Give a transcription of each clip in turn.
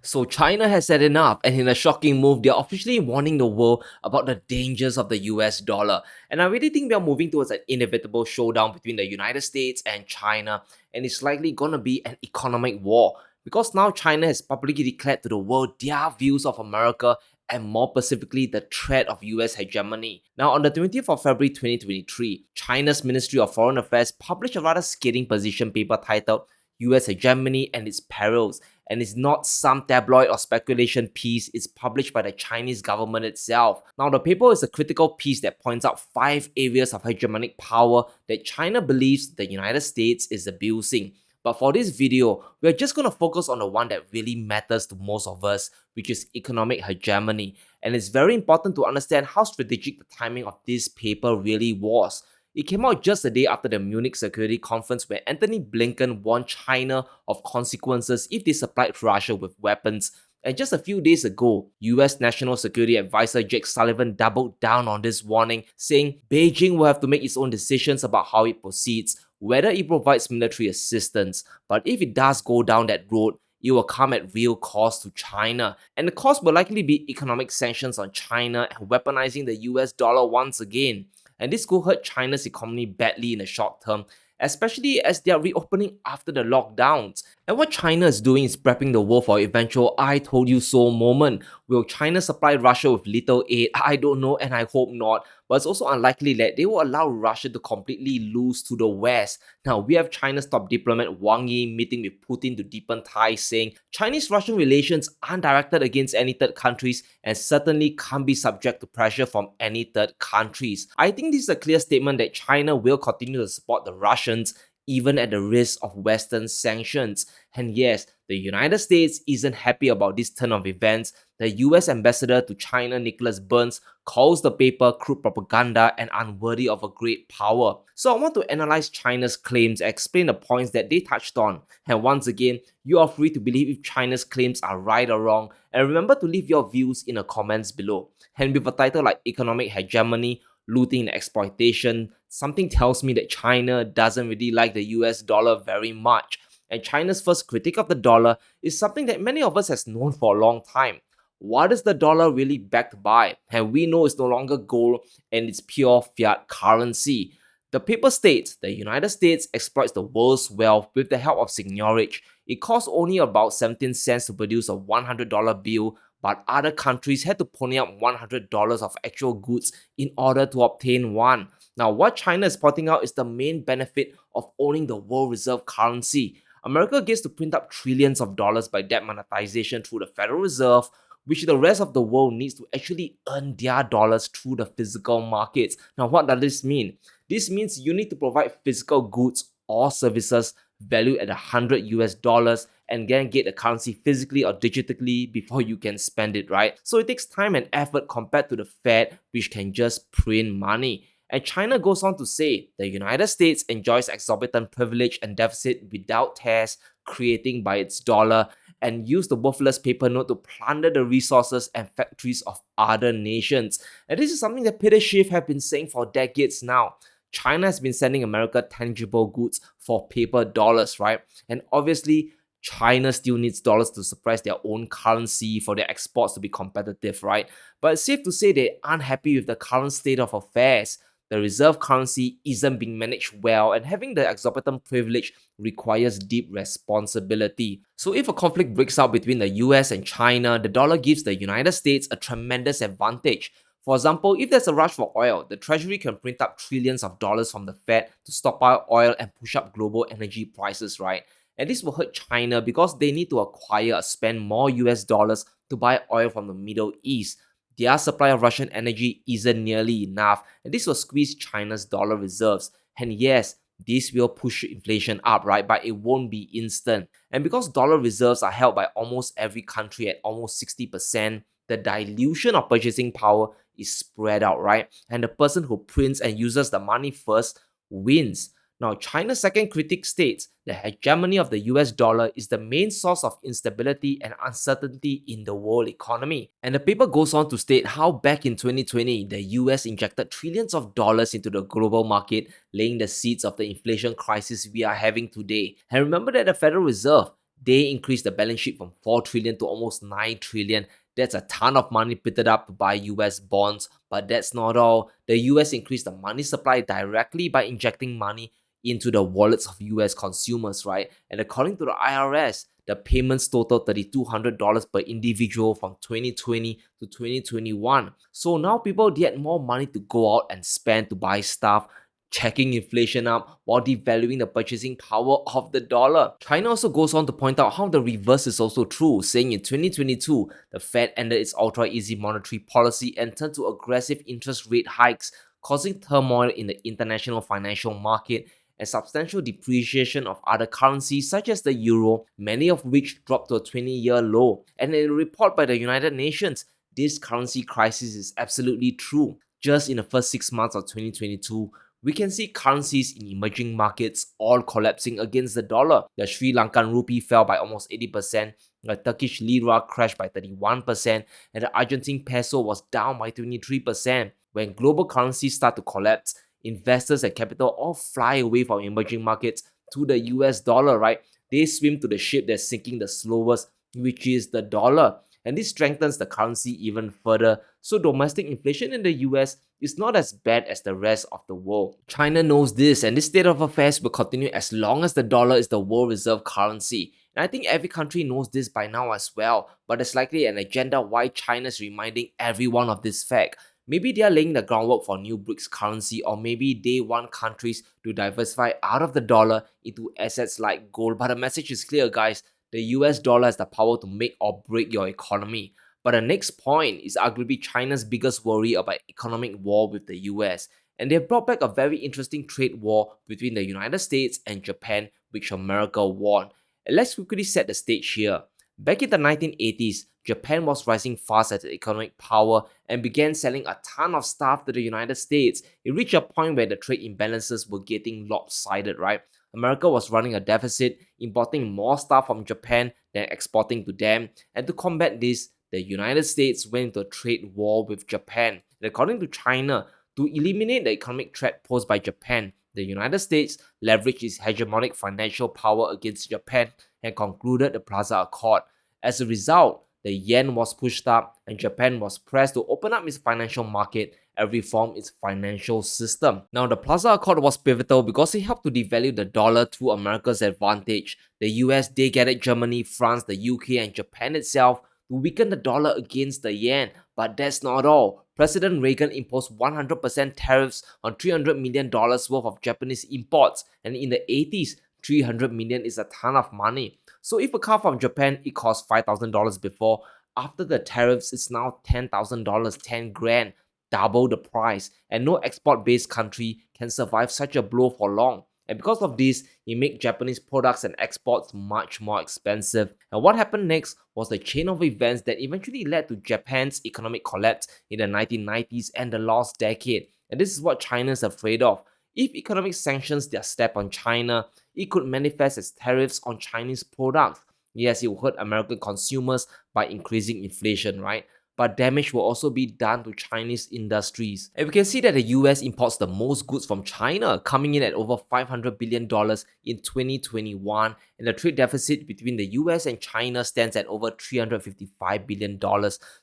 So China has had enough, and in a shocking move, they're officially warning the world about the dangers of the US dollar. And I really think we are moving towards an inevitable showdown between the United States and China, and it's likely gonna be an economic war. Because now China has publicly declared to the world their views of America and more specifically the threat of US hegemony. Now on the 20th of February 2023, China's Ministry of Foreign Affairs published a rather scathing position paper titled US Hegemony and Its Perils, and it's not some tabloid or speculation piece. It's published by the Chinese government itself. Now, the paper is a critical piece that points out 5 areas of hegemonic power that China believes the United States is abusing. But for this video, we're just going to focus on the one that really matters to most of us, which is economic hegemony. And it's very important to understand how strategic the timing of this paper really was. It came out just a day after the Munich Security Conference where Antony Blinken warned China of consequences if they supplied Russia with weapons. And just a few days ago, US National Security Advisor Jake Sullivan doubled down on this warning, saying Beijing will have to make its own decisions about how it proceeds, whether it provides military assistance. But if it does go down that road, it will come at real cost to China. And the cost will likely be economic sanctions on China and weaponizing the US dollar once again. And this could hurt China's economy badly in the short term, especially as they are reopening after the lockdowns. And what China is doing is prepping the world for eventual I told you so moment. Will China supply Russia with little aid? I don't know, and I hope not. But it's also unlikely that they will allow Russia to completely lose to the West. Now, we have China's top diplomat Wang Yi meeting with Putin to deepen ties, saying Chinese-Russian relations aren't directed against any third countries and certainly can't be subject to pressure from any third countries. I think this is a clear statement that China will continue to support the Russians even at the risk of Western sanctions. And yes, the United States isn't happy about this turn of events. The US ambassador to China, Nicholas Burns, calls the paper crude propaganda and unworthy of a great power. So I want to analyze China's claims and explain the points that they touched on. And once again, you are free to believe if China's claims are right or wrong. And remember to leave your views in the comments below. And with a title like Economic Hegemony, Looting and Exploitation, something tells me that China doesn't really like the US dollar very much. And China's first critique of the dollar is something that many of us has known for a long time. What is the dollar really backed by? And we know it's no longer gold and it's pure fiat currency. The paper states the United States exploits the world's wealth with the help of seigniorage. It costs only about 17 cents to produce a $100 bill, but other countries had to pony up $100 of actual goods in order to obtain one. Now, what China is pointing out is the main benefit of owning the world reserve currency. America gets to print up trillions of dollars by debt monetization through the Federal Reserve, which the rest of the world needs to actually earn their dollars through the physical markets. Now, what does this mean? This means you need to provide physical goods or services valued at $100 and then get the currency physically or digitally before you can spend it, right? So it takes time and effort compared to the Fed, which can just print money. And China goes on to say the United States enjoys exorbitant privilege and deficit without tax, creating by its dollar, and use the worthless paper note to plunder the resources and factories of other nations. And this is something that Peter Schiff have been saying for decades now. China has been sending America tangible goods for paper dollars, right? And obviously, China still needs dollars to suppress their own currency for their exports to be competitive, right? But it's safe to say they aren't happy with the current state of affairs. The reserve currency isn't being managed well, and having the exorbitant privilege requires deep responsibility. So if a conflict breaks out between the US and China, the dollar gives the United States a tremendous advantage. For example, if there's a rush for oil, the Treasury can print up trillions of dollars from the Fed to stockpile oil and push up global energy prices, right? And this will hurt China because they need to acquire or spend more US dollars to buy oil from the Middle East. Their supply of Russian energy isn't nearly enough, and this will squeeze China's dollar reserves. And yes, this will push inflation up, right? But it won't be instant. And because dollar reserves are held by almost every country at almost 60%, the dilution of purchasing power is spread out, right? And the person who prints and uses the money first wins. Now, China's second critic states the hegemony of the US dollar is the main source of instability and uncertainty in the world economy. And the paper goes on to state how back in 2020, the US injected trillions of dollars into the global market, laying the seeds of the inflation crisis we are having today. And remember that the Federal Reserve, They increased the balance sheet from 4 trillion to almost 9 trillion. That's a ton of money printed up to buy US bonds, but that's not all. The US increased the money supply directly by injecting money into the wallets of US consumers, right? And according to the IRS, the payments totaled $3,200 per individual from 2020 to 2021. So now people get more money to go out and spend to buy stuff, checking inflation up while devaluing the purchasing power of the dollar. China also goes on to point out how the reverse is also true, saying in 2022, the Fed ended its ultra easy monetary policy and turned to aggressive interest rate hikes, causing turmoil in the international financial market and substantial depreciation of other currencies such as the euro, many of which dropped to a 20-year low. And in a report by the United Nations, this currency crisis is absolutely true. Just in the first 6 months of 2022, we can see currencies in emerging markets all collapsing against the dollar. The Sri Lankan rupee fell by almost 80%, the Turkish lira crashed by 31%, and the Argentine peso was down by 23%. When global currencies start to collapse, investors and capital all fly away from emerging markets to the US dollar, right? They swim to the ship that's sinking the slowest, which is the dollar. And this strengthens the currency even further. So domestic inflation in the US is not as bad as the rest of the world. China knows this, and this state of affairs will continue as long as the dollar is the world reserve currency. And I think every country knows this by now as well, but there's likely an agenda why China is reminding everyone of this fact. Maybe they are laying the groundwork for new BRICS currency, or maybe they want countries to diversify out of the dollar into assets like gold. But the message is clear, guys. The US dollar has the power to make or break your economy. But the next point is arguably China's biggest worry about economic war with the US. And they've brought back a very interesting trade war between the United States and Japan, which America won. And let's quickly set the stage here. Back in the 1980s, Japan was rising fast as an economic power and began selling a ton of stuff to the United States. It reached a point where the trade imbalances were getting lopsided, right? America was running a deficit, importing more stuff from Japan than exporting to them. And to combat this, the United States went into a trade war with Japan. And according to China, to eliminate the economic threat posed by Japan, the United States leveraged its hegemonic financial power against Japan and concluded the Plaza Accord. As a result, the yen was pushed up and Japan was pressed to open up its financial market and reform its financial system. Now, the Plaza Accord was pivotal because it helped to devalue the dollar to America's advantage. The US, they gathered Germany, France, the UK, and Japan itself to weaken the dollar against the yen. But that's not all. President Reagan imposed 100% tariffs on $300 million worth of Japanese imports, and in the 80s, 300 million is a ton of money. So if a car from Japan, it cost $5,000 before, after the tariffs, it's now $10,000, 10 grand, double the price, and no export-based country can survive such a blow for long. And because of this, it made Japanese products and exports much more expensive. And what happened next was the chain of events that eventually led to Japan's economic collapse in the 1990s and the last decade. And this is what China's afraid of. If economic sanctions their step on China, it could manifest as tariffs on Chinese products. Yes, it will hurt American consumers by increasing inflation, right? But damage will also be done to Chinese industries. And we can see that the US imports the most goods from China, coming in at over $500 billion in 2021, and the trade deficit between the US and China stands at over $355 billion.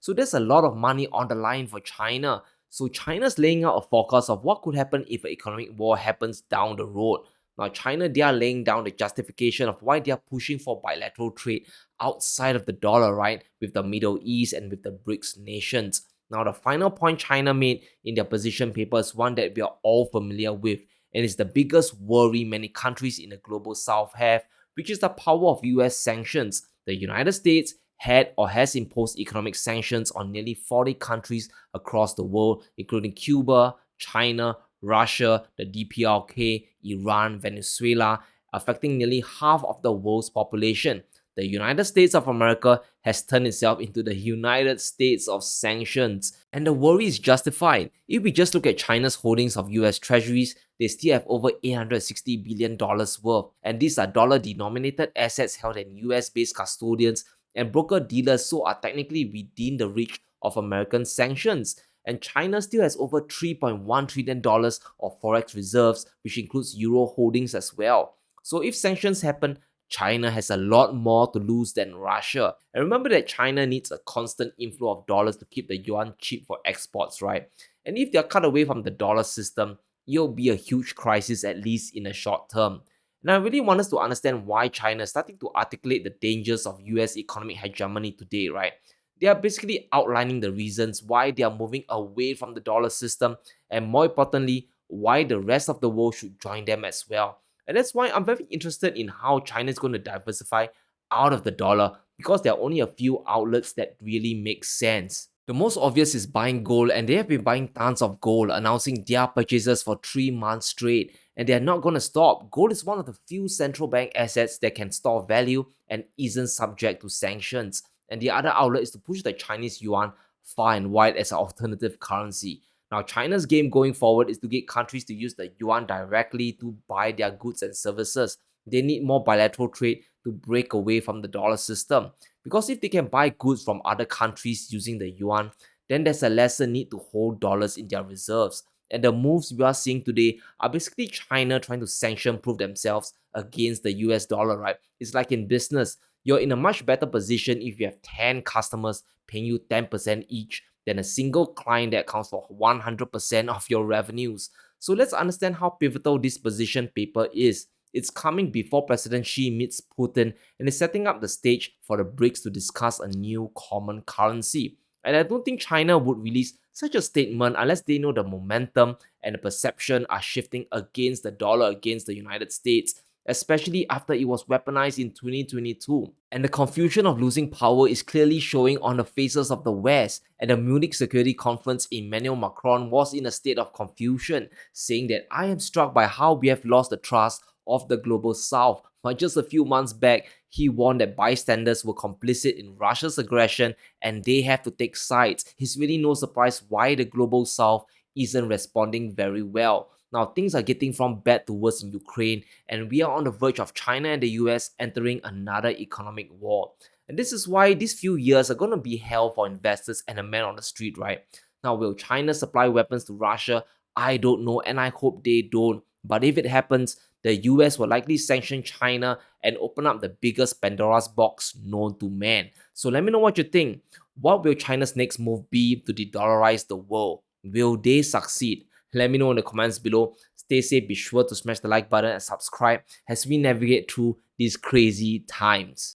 So there's a lot of money on the line for China. So China's laying out a forecast of what could happen if an economic war happens down the road. Now, China, they are laying down the justification of why they are pushing for bilateral trade outside of the dollar, right, with the Middle East and with the BRICS nations. Now, the final point China made in their position paper is one that we are all familiar with, and it's the biggest worry many countries in the global south have, which is the power of US sanctions. The United States had or has imposed economic sanctions on nearly 40 countries across the world, including Cuba, China, Russia, the DPRK, Iran, Venezuela, affecting nearly half of the world's population. The United States of America has turned itself into the United States of sanctions. And the worry is justified. If we just look at China's holdings of US treasuries, they still have over $860 billion worth. And these are dollar-denominated assets held in US-based custodians and broker-dealers, so are technically within the reach of American sanctions. And China still has over $3.1 trillion of forex reserves, which includes euro holdings as well. So if sanctions happen, China has a lot more to lose than Russia. And remember that China needs a constant inflow of dollars to keep the yuan cheap for exports, right? And if they're cut away from the dollar system, it'll be a huge crisis, at least in the short term. And I really want us to understand why China is starting to articulate the dangers of US economic hegemony today, right? They are basically outlining the reasons why they are moving away from the dollar system, and more importantly, why the rest of the world should join them as well. And that's why I'm very interested in how China is going to diversify out of the dollar, because there are only a few outlets that really make sense. The most obvious is buying gold, and they have been buying tons of gold, announcing their purchases for 3 months straight, and they are not going to stop. Gold is one of the few central bank assets that can store value and isn't subject to sanctions. And the other outlet is to push the Chinese yuan far and wide as an alternative currency. Now, China's game going forward is to get countries to use the yuan directly to buy their goods and services. They need more bilateral trade to break away from the dollar system. Because if they can buy goods from other countries using the yuan, then there's a lesser need to hold dollars in their reserves. And the moves we are seeing today are basically China trying to sanction proof themselves against the US dollar, right? It's like in business, you're in a much better position if you have 10 customers paying you 10% each than a single client that accounts for 100% of your revenues. So let's understand how pivotal this position paper is. It's coming before President Xi meets Putin and is setting up the stage for the BRICS to discuss a new common currency. And I don't think China would release such a statement unless they know the momentum and the perception are shifting against the dollar against the United States, especially after it was weaponized in 2022. And the confusion of losing power is clearly showing on the faces of the West. At the Munich Security Conference, Emmanuel Macron was in a state of confusion, saying that I am struck by how we have lost the trust of the global south. But just a few months back, he warned that bystanders were complicit in Russia's aggression and they have to take sides. It's really no surprise why the global south isn't responding very well. Now, things are getting from bad to worse in Ukraine, and we are on the verge of China and the US entering another economic war. And this is why these few years are going to be hell for investors and the man on the street, right? Now, will China supply weapons to Russia? I don't know, and I hope they don't. But if it happens, the US will likely sanction China and open up the biggest Pandora's box known to man. So let me know what you think. What will China's next move be to de-dollarize the world? Will they succeed? Let me know in the comments below. Stay safe, be sure to smash the like button and subscribe as we navigate through these crazy times.